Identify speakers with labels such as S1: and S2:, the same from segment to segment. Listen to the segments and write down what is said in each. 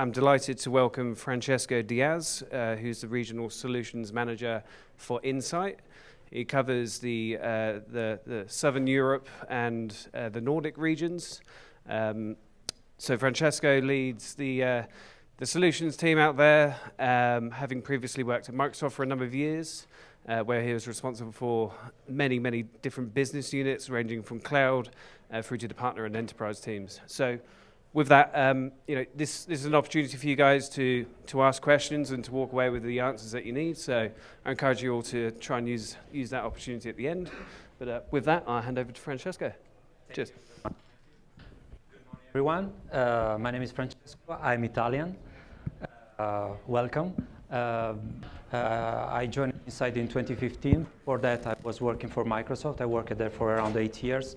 S1: I'm delighted to welcome Francesco Diaz, who's the Regional Solutions Manager for Insight. He covers the Southern Europe and the Nordic regions. So Francesco leads the solutions team out there, having previously worked at Microsoft for a number of years, where he was responsible for many different business units, ranging from cloud through to the partner and enterprise teams. So with that, this is an opportunity for you guys to ask questions and to walk away with the answers that you need. So I encourage you all to try and use that opportunity at the end. But with that, I'll hand over to Francesco. Cheers.
S2: Good morning, everyone. My name is Francesco. I'm Italian. Welcome. I joined Insight in 2015. Before that, I was working for Microsoft. I worked there for around 8 years,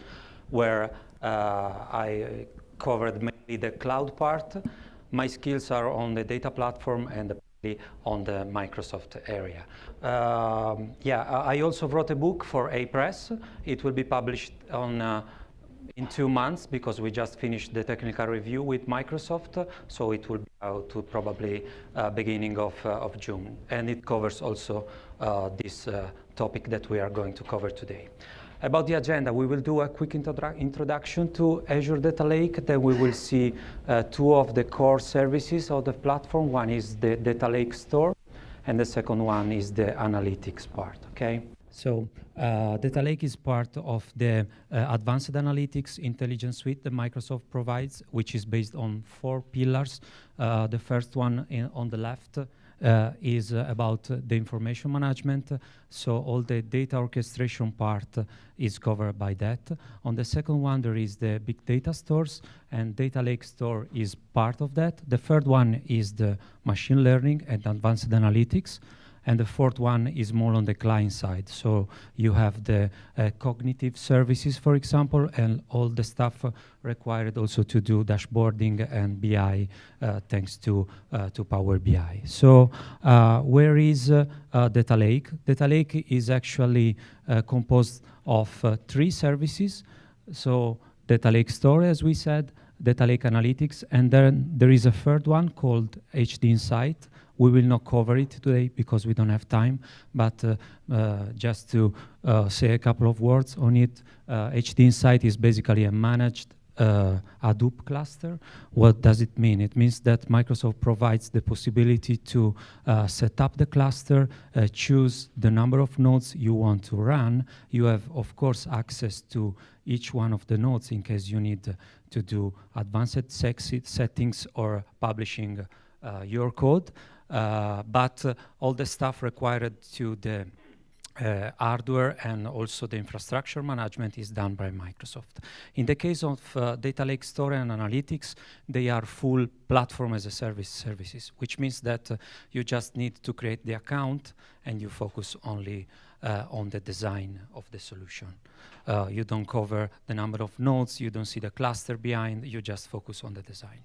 S2: where I covered mainly the cloud part. My skills are on the data platform and on the Microsoft area. I also wrote a book for A Press. It will be published in 2 months because we just finished the technical review with Microsoft, so it will be out to probably beginning of June. And it covers also this topic that we are going to cover today. About the agenda, we will do a quick introduction to Azure Data Lake. Then we will see 2 of the core services of the platform. One is the Data Lake store, and the second one is the analytics part, okay? So Data Lake is part of the Advanced Analytics Intelligence Suite that Microsoft provides, which is based on 4 pillars. The first one on the left is about the information management. So all the data orchestration part is covered by that. On the second one, there is the big data stores, and Data Lake Store is part of that. The third one is the machine learning and advanced analytics. And the fourth one is more on the client side. So you have the cognitive services, for example, and all the stuff required also to do dashboarding and BI, thanks to Power BI. So where is Data Lake? Data Lake is actually composed of 3 services. So Data Lake Store, as we said, Data Lake Analytics, and then there is a third one called HD Insight. We will not cover it today because we don't have time, but just to say a couple of words on it, HD Insight is basically a managed Hadoop cluster. What does it mean? It means that Microsoft provides the possibility to set up the cluster, choose the number of nodes you want to run. You have, of course, access to each one of the nodes in case you need to do advanced settings or publishing your code. But all the stuff required to the hardware and also the infrastructure management is done by Microsoft. In the case of Data Lake Store and Analytics, they are full platform as a service services, which means that you just need to create the account and you focus only on the design of the solution. You don't cover the number of nodes, you don't see the cluster behind, you just focus on the design.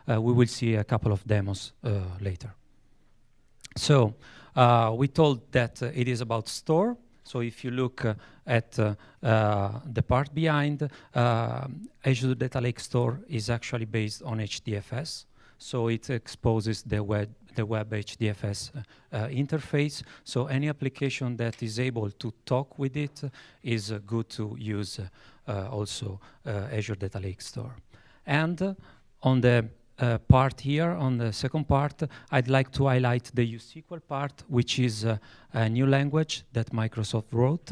S2: We will see a couple of demos later. So we told that it is about store. So if you look at the part behind, Azure Data Lake Store is actually based on HDFS. So it exposes the web HDFS interface. So any application that is able to talk with it is good to use also Azure Data Lake Store. And on the part here, on the second part, I'd like to highlight the U-SQL part, which is a new language that Microsoft wrote.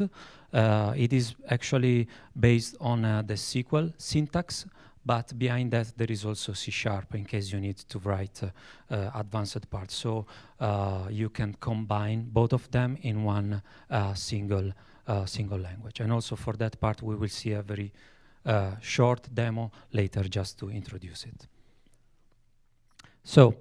S2: It is actually based on the SQL syntax, but behind that there is also C# in case you need to write advanced parts. So you can combine both of them in one single language. And also for that part, we will see a very short demo later just to introduce it. So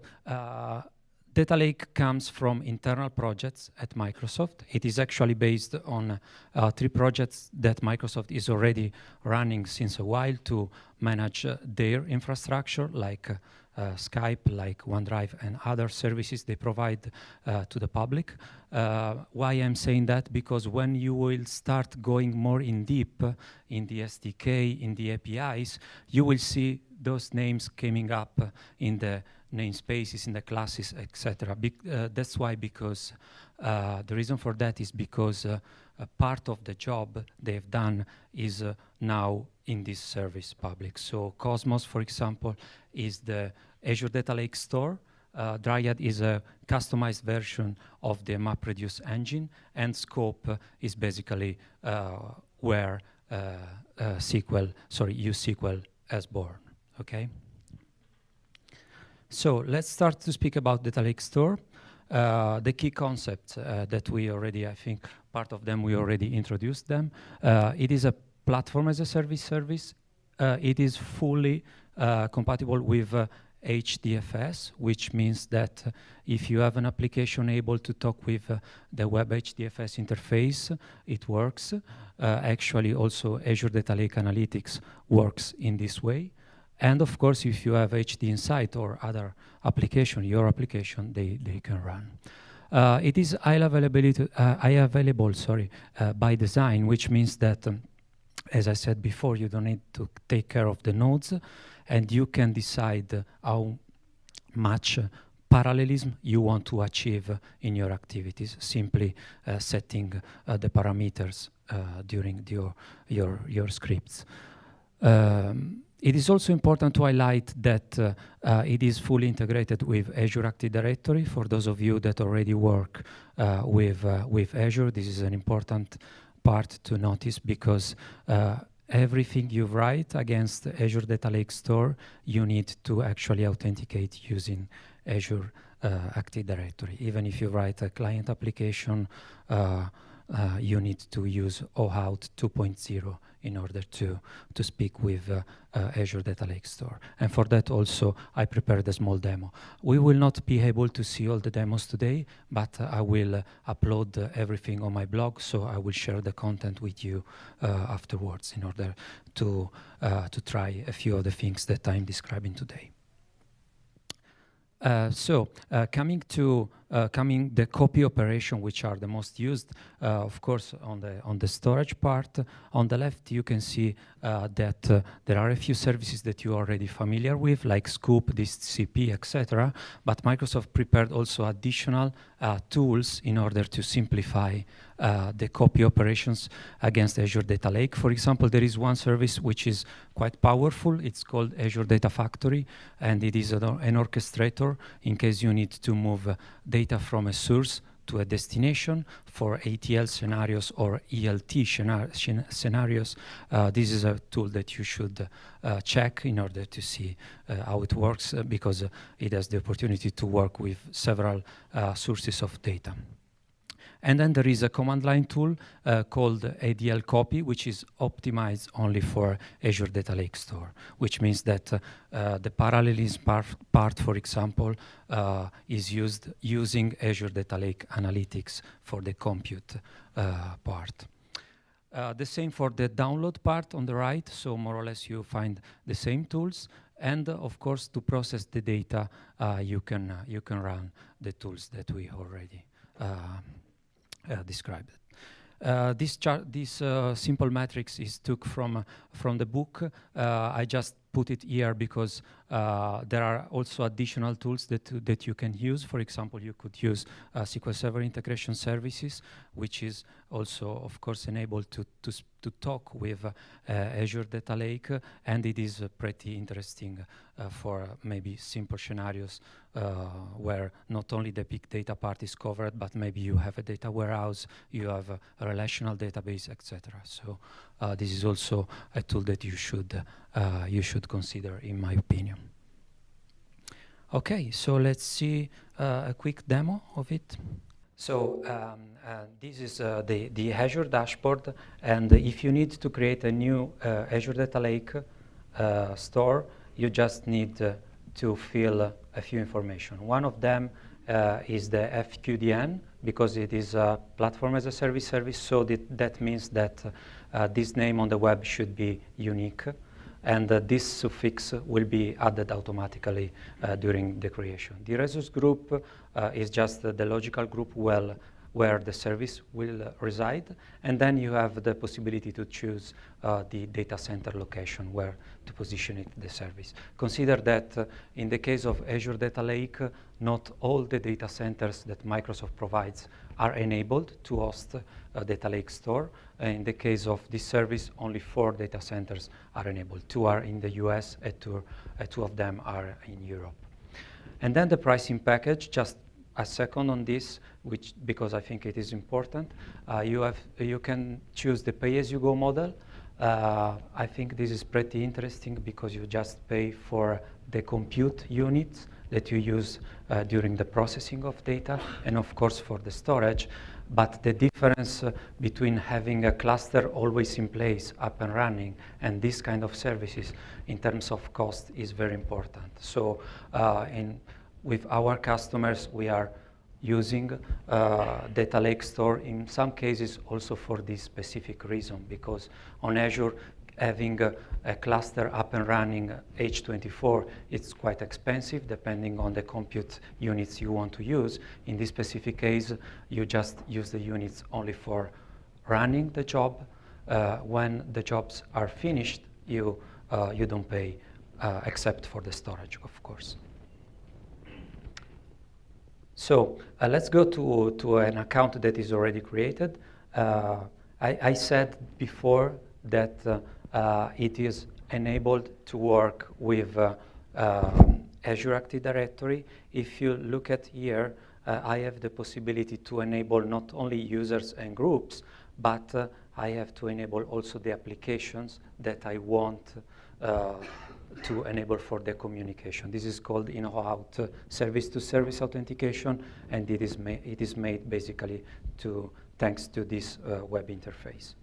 S2: Data Lake comes from internal projects at Microsoft. It is actually based on 3 projects that Microsoft is already running since a while to manage their infrastructure, like Skype, like OneDrive, and other services they provide to the public. Why I'm saying that? Because when you will start going more in deep in the SDK, in the APIs, you will see those names coming up in the namespaces, in the classes, etc. That's why, because the reason for that is because a part of the job they've done is now in this service public. So Cosmos, for example, is the Azure Data Lake store. Dryad is a customized version of the MapReduce engine, and Scope is basically where U-SQL is born. Okay. So let's start to speak about Data Lake Store. The key concepts that we already, I think, part of them we already introduced them. It is a platform as a service. It is fully compatible with HDFS, which means that if you have an application able to talk with the web HDFS interface, it works. Actually, also Azure Data Lake Analytics works in this way. And of course, if you have HD Insight or other application, your application, they can run. It is high available by design, which means that, as I said before, you don't need to take care of the nodes, and you can decide how much parallelism you want to achieve in your activities, simply setting the parameters during your scripts. It is also important to highlight that it is fully integrated with Azure Active Directory. For those of you that already work with Azure, this is an important part to notice, because everything you write against Azure Data Lake Store, you need to actually authenticate using Azure Active Directory. Even if you write a client application, you need to use OAuth 2.0 in order to speak with Azure Data Lake Store. And for that also, I prepared a small demo. We will not be able to see all the demos today, but I will upload everything on my blog, so I will share the content with you afterwards in order to try a few of the things that I'm describing today. Coming the copy operation, which are the most used, of course, on the storage part. On the left, you can see that there are a few services that you're already familiar with, like Scoop, DistCP, etc. But Microsoft prepared also additional tools in order to simplify the copy operations against Azure Data Lake. For example, there is one service which is quite powerful. It's called Azure Data Factory, and it is an orchestrator in case you need to move data from a source to a destination for ATL scenarios or ELT scenarios. This is a tool that you should check in order to see how it works, because it has the opportunity to work with several sources of data. And then there is a command line tool called Adl Copy, which is optimized only for Azure Data Lake Store, which means that the parallelism part, for example, is used using Azure Data Lake Analytics for the compute part. The same for the download part on the right, so more or less you find the same tools. And of course, to process the data, you can run the tools that we already described. This simple matrix is took from the book. I just put it here because there are also additional tools that you can use. For example, you could use SQL Server Integration Services, which is also, of course, enabled to talk with Azure Data Lake, and it is pretty interesting for maybe simple scenarios where not only the big data part is covered, but maybe you have a data warehouse, you have a relational database, etc. So this is also a tool that you should consider, in my opinion. Okay, so let's see a quick demo of it. So this is the Azure dashboard, and if you need to create a new Azure Data Lake store, you just need to fill a few information. One of them is the FQDN, because it is a platform as a service, so that means that this name on the web should be unique, and this suffix will be added automatically during the creation. The resource group is just the logical group where the service will reside, and then you have the possibility to choose the data center location where to position it, the service. Consider that in the case of Azure Data Lake, not all the data centers that Microsoft provides are enabled to host a data lake store. In the case of this service, only 4 data centers are enabled. 2 are in the US and 2 of them are in Europe. And then the pricing package, just a second on this, because I think it is important. You can choose the pay-as-you-go model. I think this is pretty interesting because you just pay for the compute units that you use during the processing of data, and of course for the storage. But the difference between having a cluster always in place, up and running, and this kind of services in terms of cost is very important. So with our customers, we are using data lake store in some cases also for this specific reason, because on Azure, having a cluster up and running H24, it's quite expensive depending on the compute units you want to use. In this specific case, you just use the units only for running the job. When the jobs are finished, you don't pay except for the storage, of course. So let's go to an account that is already created. I said before that it is enabled to work with Azure Active Directory. If you look at here, I have the possibility to enable not only users and groups, but I have to enable also the applications that I want to enable for the communication. This is called in-out service-to-service authentication, and it is made basically thanks to this web interface.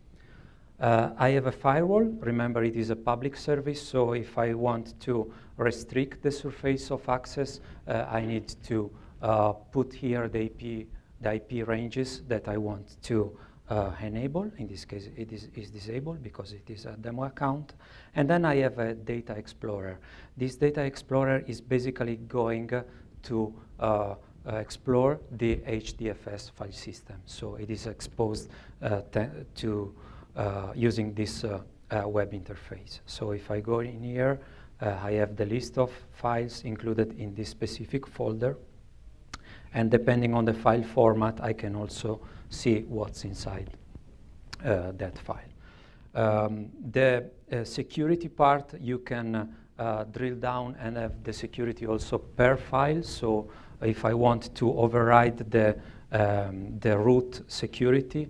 S2: I have a firewall. Remember, it is a public service, so if I want to restrict the surface of access, I need to put here the IP ranges that I want to enable. In this case, it is disabled because it is a demo account. And then I have a data explorer. This data explorer is basically going to explore the HDFS file system. So it is exposed to using this web interface. So if I go in here, I have the list of files included in this specific folder. And depending on the file format, I can also see what's inside that file. The security part, you can drill down and have the security also per file. So if I want to override the root security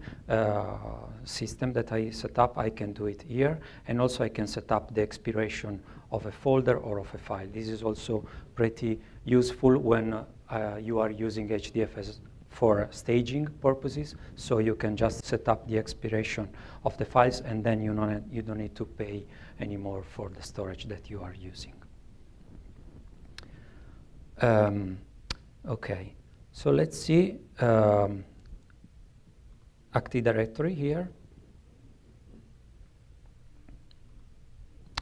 S2: system that I set up, I can do it here. And also I can set up the expiration of a folder or of a file. This is also pretty useful when you are using HDFS for staging purposes. So you can just set up the expiration of the files, and then you don't need to pay anymore for the storage that you are using. Okay, so let's see Active Directory here.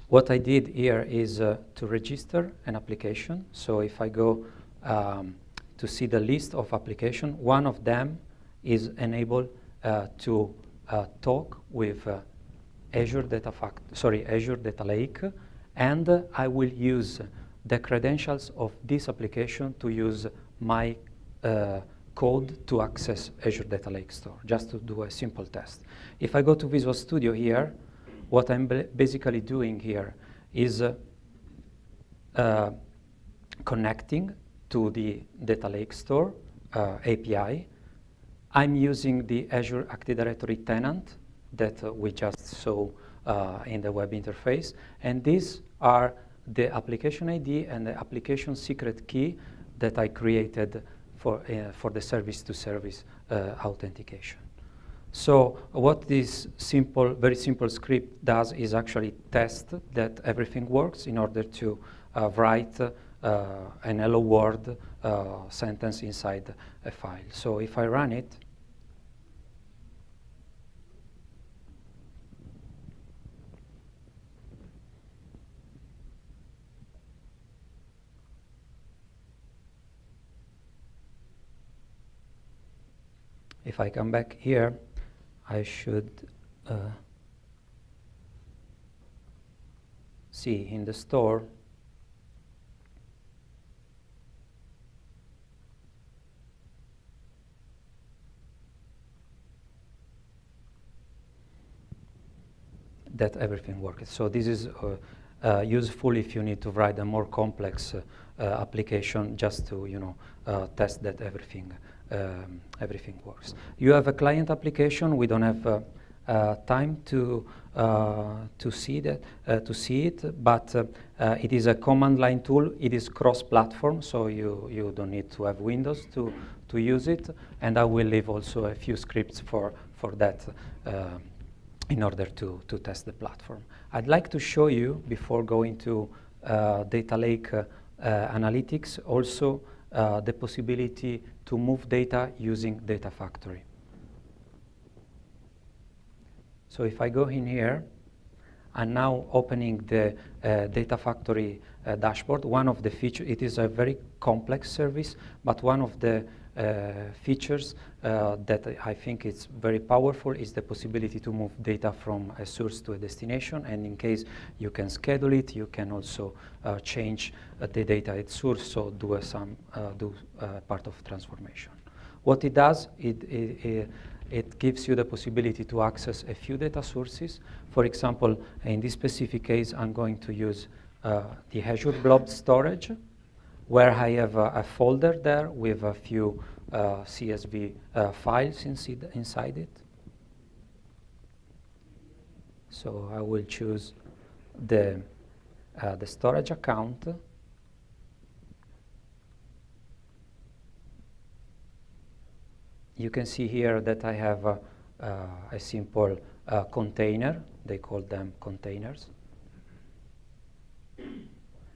S2: What I did here is to register an application. So if I go to see the list of applications, one of them is enabled to talk with Azure Data Lake, and I will use the credentials of this application to use my code to access Azure Data Lake Store, just to do a simple test. If I go to Visual Studio here, what I'm basically doing here is connecting to the Data Lake Store API. I'm using the Azure Active Directory tenant that we just saw in the web interface, and these are the application ID and the application secret key that I created for the service-to-service authentication. So what this very simple script does is actually test that everything works in order to write an hello world sentence inside a file. So if I run it, If I come back here, I should see in the store that everything works. So this is useful if you need to write a more complex application just to test that everything works. You have a client application. We don't have time to see it, but it is a command line tool. It is cross-platform, so you don't need to have Windows to use it. And I will leave also a few scripts for that in order to test the platform. I'd like to show you, before going to Data Lake analytics, also the possibility to move data using Data Factory. So if I go in here, I'm now opening the Data Factory dashboard. One of the features, it is a very complex service, but one of the features that I think is very powerful is the possibility to move data from a source to a destination, and in case you can schedule it, you can also change the data at source, so do part of transformation. What it does, it gives you the possibility to access a few data sources. For example, in this specific case, I'm going to use the Azure Blob Storage, where I have a folder there with a few CSV files inside it. So I will choose the storage account. You can see here that I have a simple container. They call them containers.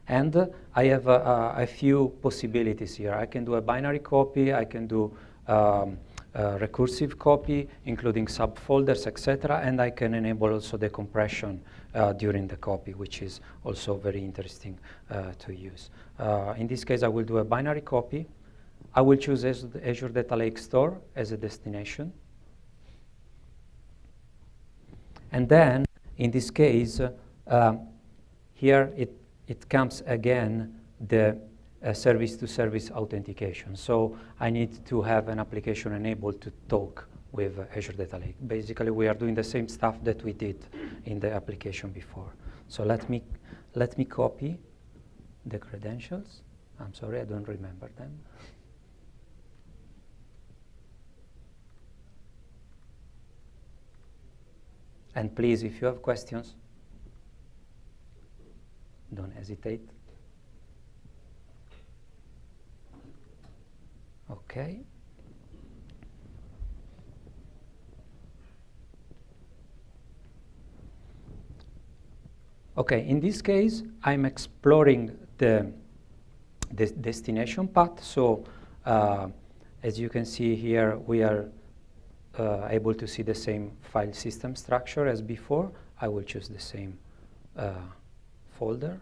S2: And I have a few possibilities here. I can do a binary copy, I can do recursive copy, including subfolders, etc. And I can enable also the compression during the copy, which is also very interesting to use. In this case, I will do a binary copy. I will choose Azure Data Lake Store as a destination. And then, in this case, here it comes again the service-to-service authentication. So I need to have an application enabled to talk with Azure Data Lake. Basically, we are doing the same stuff that we did in the application before. So let me copy the credentials. I'm sorry, I don't remember them. And please, if you have questions, don't hesitate. Okay. Okay, in this case, I'm exploring the destination path. So as you can see here, we are able to see the same file system structure as before. I will choose the same folder.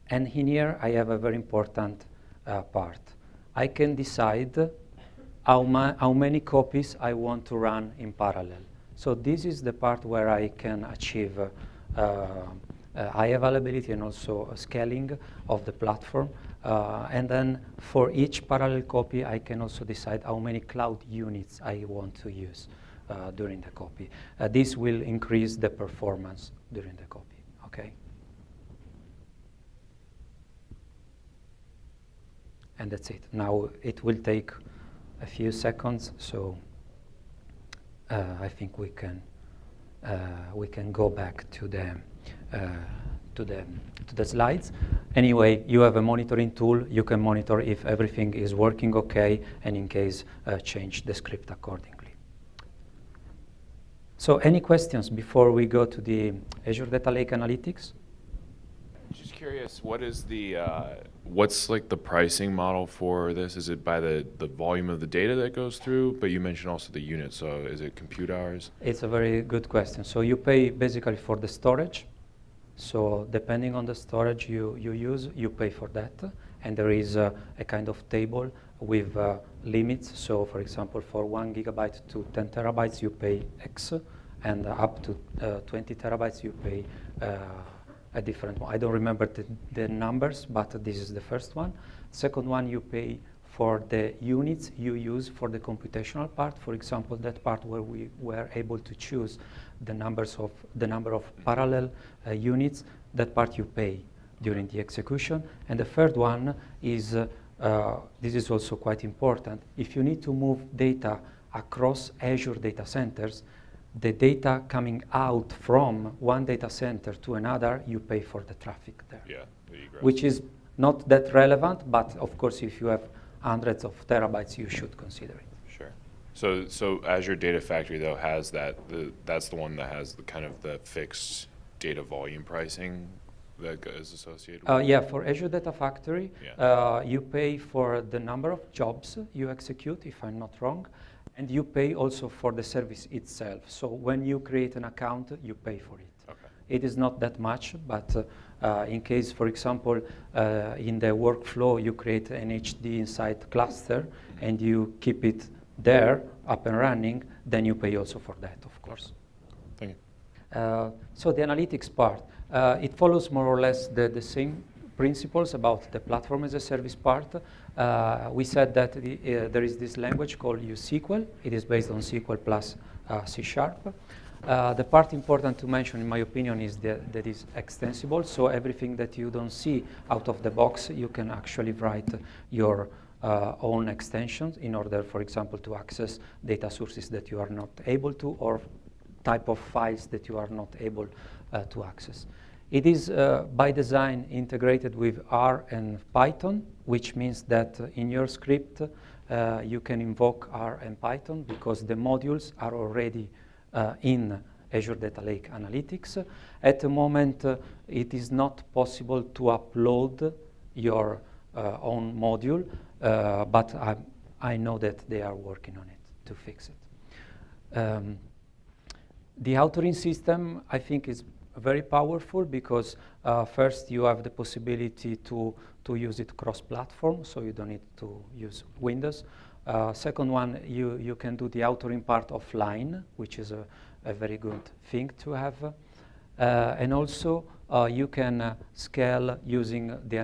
S2: And in here, I have a very important part. I can decide how many copies I want to run in parallel. So this is the part where I can achieve high availability and also scaling of the platform. And then for each parallel copy, I can also decide how many cloud units I want to use during the copy. This will increase the performance during the copy, okay? And that's it. Now it will take a few seconds, so I think we can go back to the slides. Anyway, you have a monitoring tool. You can monitor if everything is working okay, and in case, change the script accordingly. So any questions before we go to the Azure Data Lake Analytics?
S3: Just curious, what is the what's like the pricing model for this? Is it by the volume of the data that goes through? But you mentioned also the unit, so is it compute hours?
S2: It's a very good question. So you pay basically for the storage. So depending on the storage you use, you pay for that. and there is a kind of table with limits. So, for example, for 1 gigabyte to 10 terabytes, you pay X, and up to 20 terabytes, you pay a different one. I don't remember the numbers, but this is the first one. Second one, you pay for the units you use for the computational part. For example, that part where we were able to choose the number of parallel units, that part you pay during the execution. And the third one is, this is also quite important, if you need to move data across Azure data centers, the data coming out from one data center to another, you pay for the traffic there.
S3: Yeah, the egress.
S2: Which is not that relevant, but of course, if you have hundreds of terabytes, you should consider it.
S3: Sure. So Azure Data Factory though has that. That's the one that has the kind of the fixed data volume pricing that is associated with it?
S2: Yeah, for Azure Data Factory,
S3: Yeah.
S2: you pay for the number of jobs you execute, if I'm not wrong, and you pay also for the service itself. So when you create an account, you pay for it.
S3: Okay.
S2: It is not that much, but in case, for example, in the workflow, you create an HD Insight cluster and you keep it there, up and running, then you pay also for that, of course.
S3: Thank you.
S2: So the analytics part, it follows more or less the same principles about the platform as a service part. We said that there is this language called U-SQL. It is based on SQL plus C#. The part important to mention, in my opinion, is that it is extensible. So everything that you don't see out of the box, you can actually write your own extensions in order, for example, to access data sources that you are not able to, or type of files that you are not able to access. It is by design integrated with R and Python, which means that in your script you can invoke R and Python because the modules are already in Azure Data Lake Analytics. At the moment, it is not possible to upload your own module, but I know that they are working on it to fix it. The authoring system, I think, is very powerful because first you have the possibility to use it cross-platform, so you don't need to use Windows. Second one, you can do the authoring part offline, which is a very good thing to have. And also, you can scale using the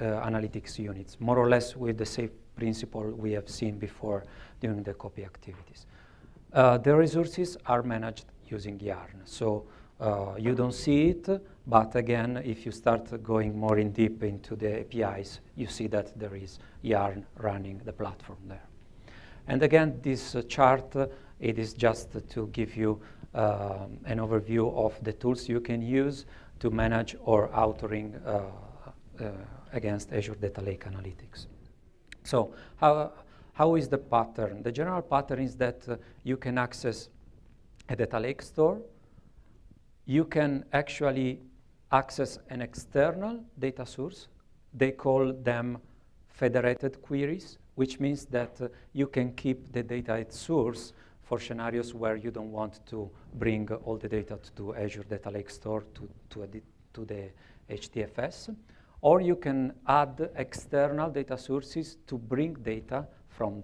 S2: analytics units, more or less with the same principle we have seen before during the copy activities. The resources are managed using YARN. So you don't see it, but again, if you start going more in deep into the APIs, you see that there is YARN running the platform there. And again, this chart, it is just to give you an overview of the tools you can use to manage or authoring against Azure Data Lake Analytics. So how is the pattern? The general pattern is that you can access a data lake store. You can actually access an external data source. They call them federated queries, which means that you can keep the data at source for scenarios where you don't want to bring all the data to Azure Data Lake Store to the HDFS. Or you can add external data sources to bring data from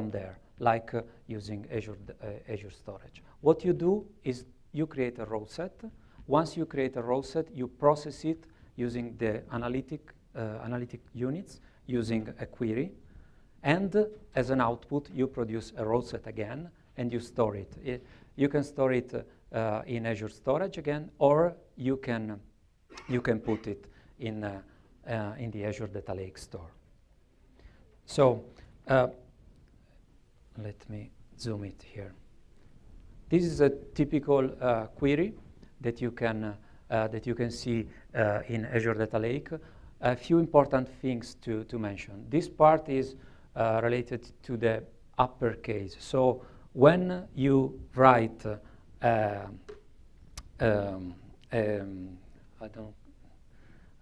S2: there, like using Azure Storage. What you do is you create a row set. Once you create a row set, you process it using the analytic units, using a query. And as an output, you produce a row set again, and you store it. You can store it in Azure Storage again, or you can put it in the Azure Data Lake Store. So let me zoom it here. This is a typical query that you can see in Azure Data Lake. A few important things to mention. This part is related to the uppercase. So when you write, I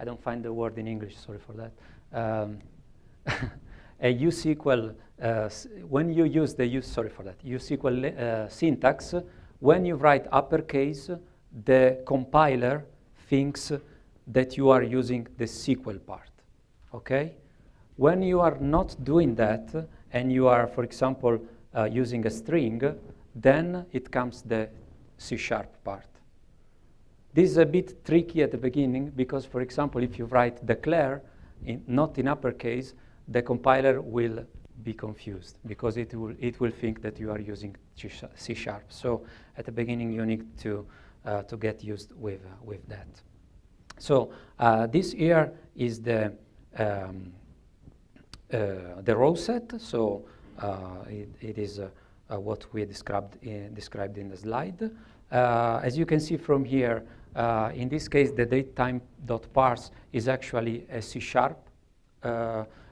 S2: don't find the word in English. Sorry for that. A U-SQL, when you use the U-SQL syntax, when you write uppercase, the compiler thinks that you are using the SQL part okay? When you are not doing that, and you are, for example, using a string, then it comes the C# part. This is a bit tricky at the beginning because, for example, if you write declare, not in uppercase, the compiler will be confused because it will think that you are using C#. So at the beginning, you need to get used with that. So this here is the row set. So it is what we described in the slide. As you can see from here, in this case, the datetime.parse is actually a C#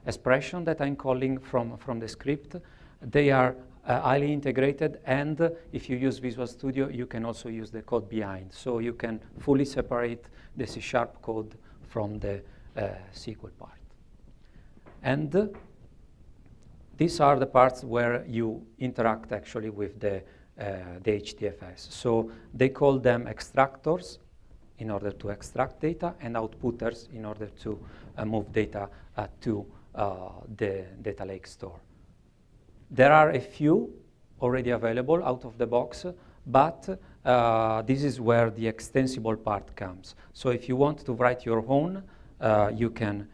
S2: expression that I'm calling from the script. They are highly integrated, and if you use Visual Studio, you can also use the code behind. So you can fully separate the C# code from the SQL part. And these are the parts where you interact actually with the HDFS. So they call them extractors in order to extract data, and outputters in order to move data to the data lake store. There are a few already available out of the box, but this is where the extensible part comes. So if you want to write your own, you can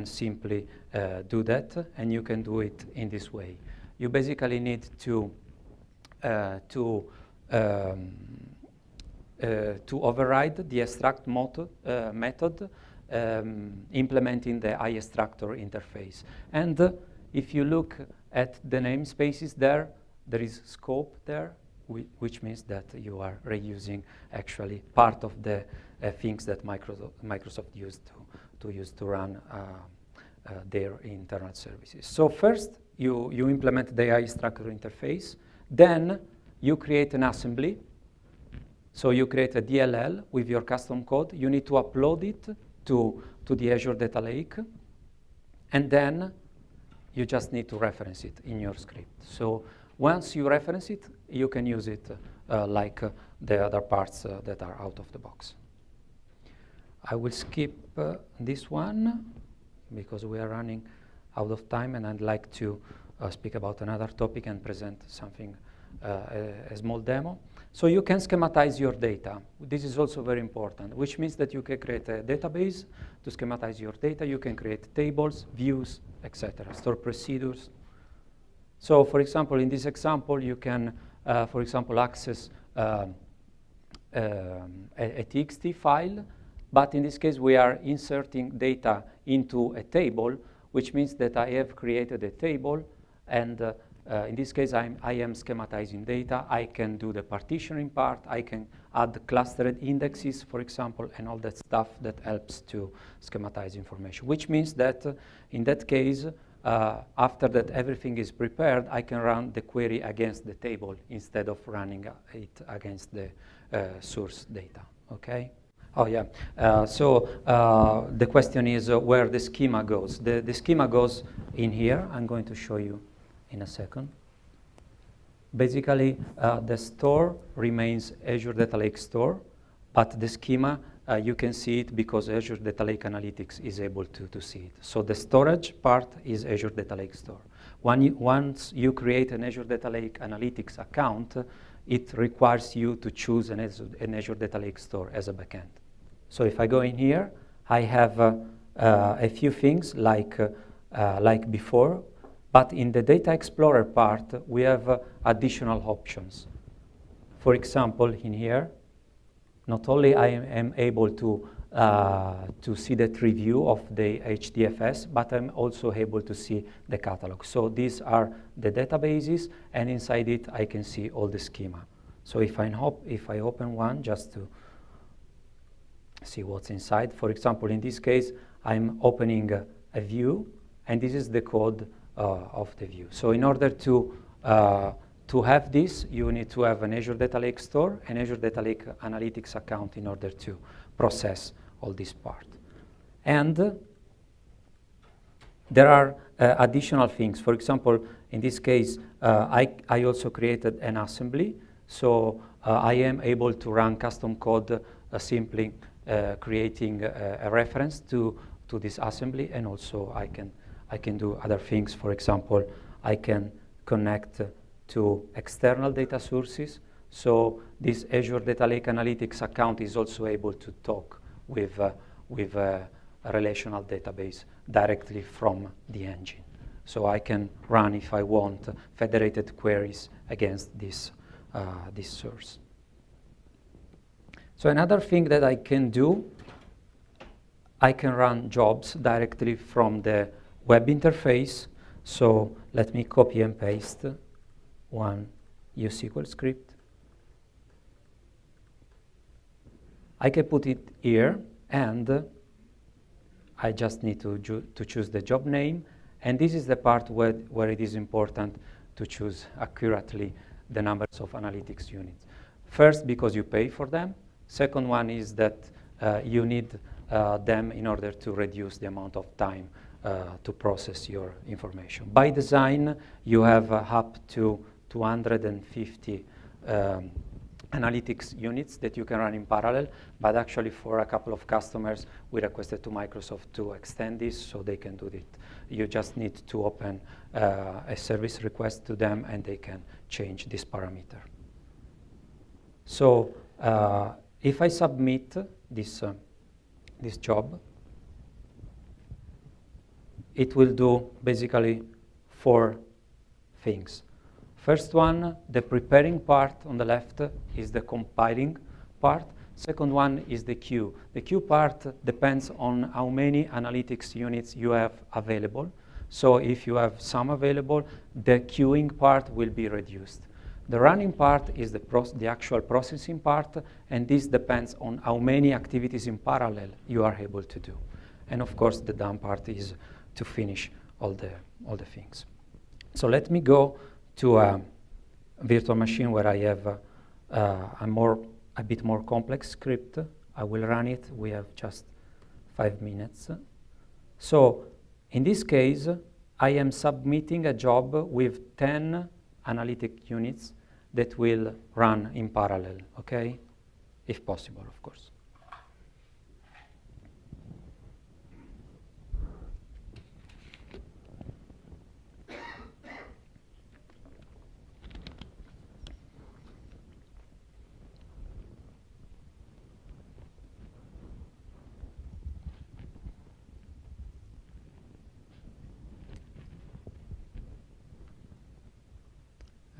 S2: simply do that, and you can do it in this way. You basically need to override the extract method implementing the iExtractor interface. And if you look at the namespaces there is scope there, which means that you are reusing actually part of the things that Microsoft used to run their internal services. So first, you implement the iExtractor interface. Then you create an assembly. So you create a DLL with your custom code. You need to upload it to the Azure Data Lake. And then you just need to reference it in your script. So once you reference it, you can use it like the other parts that are out of the box. I will skip this one because we are running out of time, and I'd like to speak about another topic and present something, a small demo. So you can schematize your data. This is also very important, which means that you can create a database to schematize your data. You can create tables, views, etc., store procedures. So for example, in this example, you can, for example, access a TXT file, but in this case, we are inserting data into a table, which means that I have created a table, and in this case, I am schematizing data. I can do the partitioning part. I can add clustered indexes, for example, and all that stuff that helps to schematize information, which means that in that case, after that everything is prepared, I can run the query against the table instead of running it against the source data, okay? Oh, yeah. So the question is where the schema goes. The schema goes in here. I'm going to show you in a second. Basically, the store remains Azure Data Lake Store, but the schema, you can see it because Azure Data Lake Analytics is able to see it. So the storage part is Azure Data Lake Store. Once you create an Azure Data Lake Analytics account, it requires you to choose an Azure Data Lake Store as a backend. So if I go in here, I have a few things like before, but in the Data Explorer part, we have additional options. For example, in here, not only I am able to see the tree view of the HDFS, but I'm also able to see the catalog. So these are the databases, and inside it, I can see all the schema. So if I open one just to see what's inside, for example, in this case, I'm opening a view, and this is the code of the view. So in order to have this, you need to have an Azure Data Lake Store, an Azure Data Lake Analytics account in order to process all this part. And there are additional things. For example, in this case, I also created an assembly. So I am able to run custom code simply creating a reference to to this assembly, and also I can do other things. For example, I can connect to external data sources. So this Azure Data Lake Analytics account is also able to talk with a relational database directly from the engine. So I can run, if I want, federated queries against this source. So another thing that I can do, I can run jobs directly from the web interface. So let me copy and paste one U-SQL script. I can put it here, and I just need to choose the job name. And this is the part where it is important to choose accurately the numbers of analytics units. First, because you pay for them. Second one is that you need them in order to reduce the amount of time to process your information. By design, you have up to 250 analytics units that you can run in parallel, but actually for a couple of customers, we requested to Microsoft to extend this so they can do it. You just need to open a service request to them, and they can change this parameter. So if I submit this job, it will do basically 4 things. First one, the preparing part on the left is the compiling part. Second one is the queue. The queue part depends on how many analytics units you have available. So if you have some available, the queuing part will be reduced. The running part is the actual processing part, and this depends on how many activities in parallel you are able to do. And of course, the done part is to finish all the things. So let me go to a virtual machine where I have a bit more complex script. I will run it. We have just 5 minutes. So in this case, I am submitting a job with 10 analytic units that will run in parallel, okay? If possible, of course.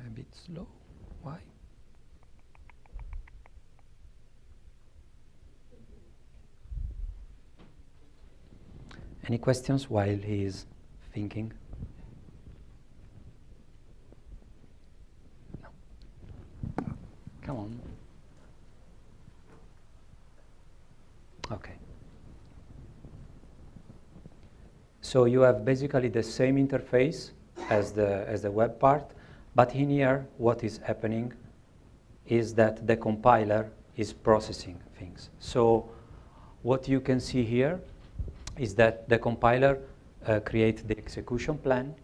S2: A bit slow. Why? Any questions while he is thinking? No. Come on. Okay. So you have basically the same interface as the web part, but in here, what is happening is that the compiler is processing things. So what you can see here is that the compiler creates the execution plan,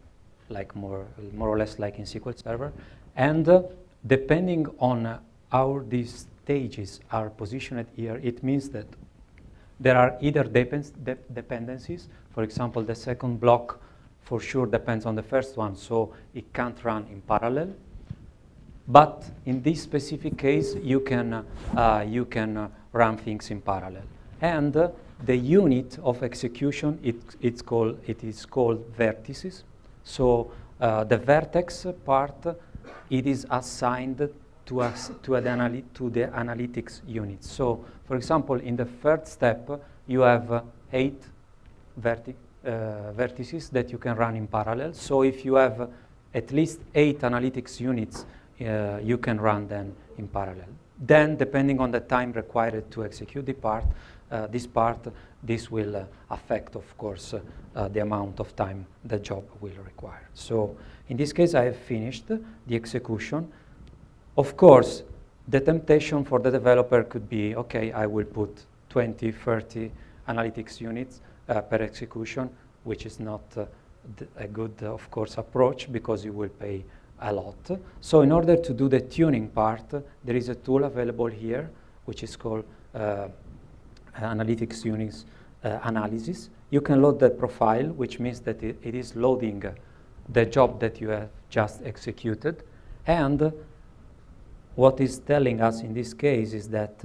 S2: like more or less like in SQL Server, and depending on how these stages are positioned here, it means that there are either dependencies. For example, the second block for sure depends on the first one, so it can't run in parallel. But in this specific case, you can run things in parallel. And the unit of execution, it is called vertices. So the vertex part, it is assigned to the analytics unit. So, for example, in the third step, you have 8 vertices that you can run in parallel. So if you have at least 8 analytics units, you can run them in parallel. Then, depending on the time required to execute this will affect, of course, the amount of time the job will require. So in this case, I have finished the execution. Of course, the temptation for the developer could be, okay, I will put 20, 30 analytics units per execution, which is not a good, of course, approach, because you will pay a lot. So in order to do the tuning part, there is a tool available here, which is called analytics units analysis. you can load the profile, which means that it is loading the job that you have just executed. And what is telling us in this case is that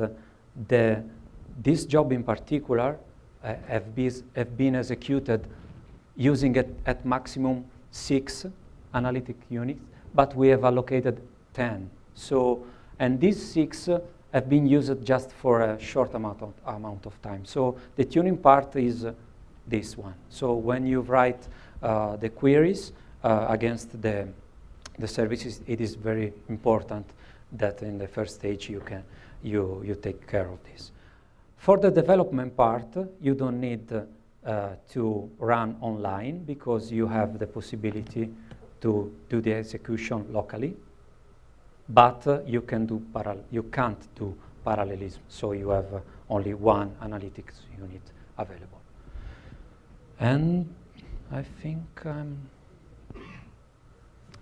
S2: this job in particular have been executed using it at maximum 6 analytic units, but we have allocated 10. So, and these 6 have been used just for a short amount of time. So the tuning part is this one. So when you write the queries against the services, it is very important that in the first stage you take care of this. For the development part, you don't need to run online because you have the possibility to do the execution locally, but you can't do parallelism, so you have only one analytics unit available. And I think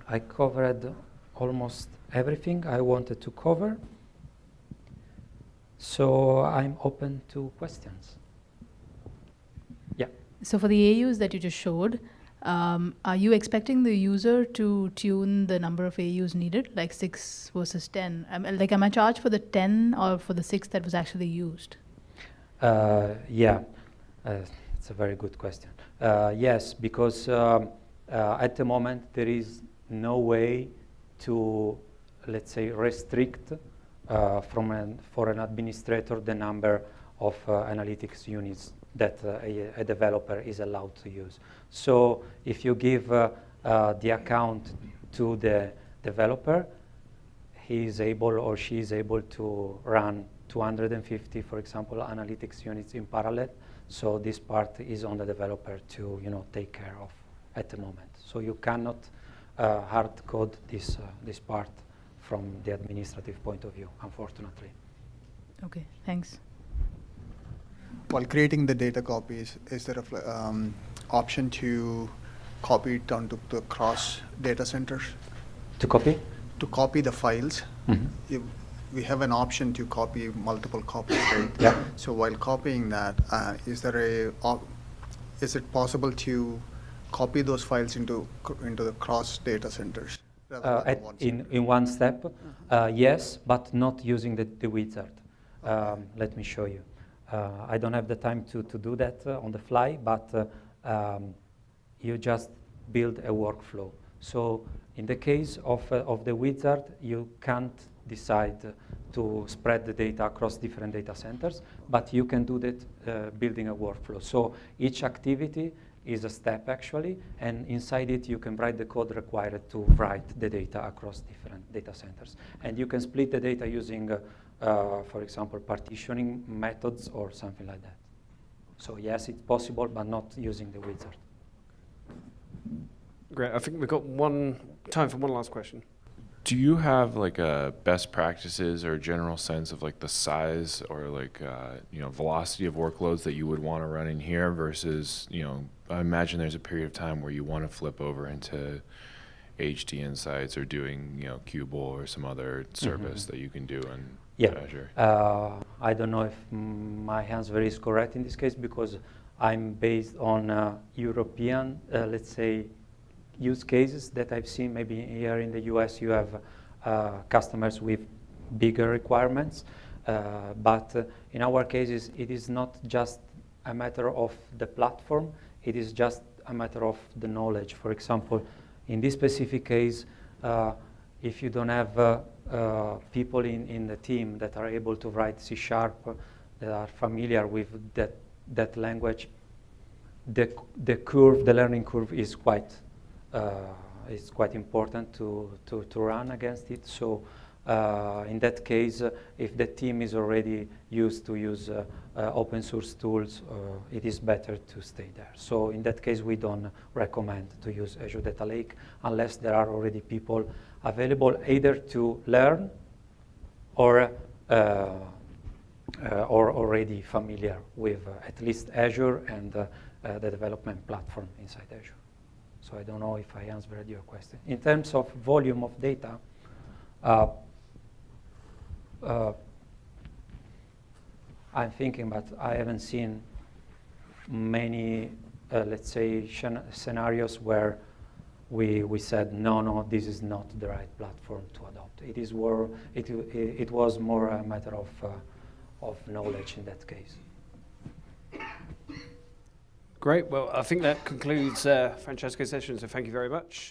S2: I covered almost everything I wanted to cover. So I'm open to questions. Yeah.
S4: So for the AUs that you just showed, are you expecting the user to tune the number of AUs needed, like 6 versus 10? Am I charged for the 10 or for the 6 that was actually used?
S2: Yeah, it's a very good question. Yes, because at the moment there is no way to, let's say, restrict for an administrator the number of analytics units that a developer is allowed to use. So if you give the account to the developer, he is able or she is able to run 250, for example, analytics units in parallel. So this part is on the developer to take care of at the moment. So you cannot hard code this part from the administrative point of view, unfortunately.
S4: Okay, thanks.
S5: While creating the data copies, is there an option to copy it onto the cross data centers?
S2: To copy?
S5: To copy the files.
S2: Mm-hmm.
S5: We have an option to copy multiple copies, right?
S2: Yeah.
S5: So while copying that, is it possible to copy those files into the cross data centers?
S2: In one step, yes, but not using the wizard. Let me show you. I don't have the time to do that on the fly, but you just build a workflow. So in the case of the wizard, you can't decide to spread the data across different data centers, but you can do that building a workflow. So each activity is a step actually, and inside it you can write the code required to write the data across different data centers. And you can split the data using, for example, partitioning methods or something like that. So yes, it's possible, but not using the wizard.
S1: Great. I think we've got time for one last question.
S3: Do you have like a best practices or a general sense of like the size or like velocity of workloads that you would want to run in here versus I imagine there's a period of time where you want to flip over into HD Insights or doing Qubole or some other service that you can do in Azure.
S2: I don't know if my answer is correct in this case because I'm based on European, let's say, use cases that I've seen. Maybe here in the US you have customers with bigger requirements, but in our cases it is not just a matter of the platform, it is just a matter of the knowledge. For example, in this specific case, if you don't have people in the team that are able to write C#, that are familiar with that language, the learning curve is quite important to run against it. So in that case, if the team is already used to use open source tools, it is better to stay there. So in that case, we don't recommend to use Azure Data Lake unless there are already people available either to learn or already familiar with at least Azure and the development platform inside Azure. So I don't know if I answered your question. In terms of volume of data, I'm thinking, but I haven't seen many, let's say, scenarios where we said, no, this is not the right platform to adopt. It was more a matter of knowledge in that case.
S1: Great. Well, I think that concludes Francesco's session, so thank you very much.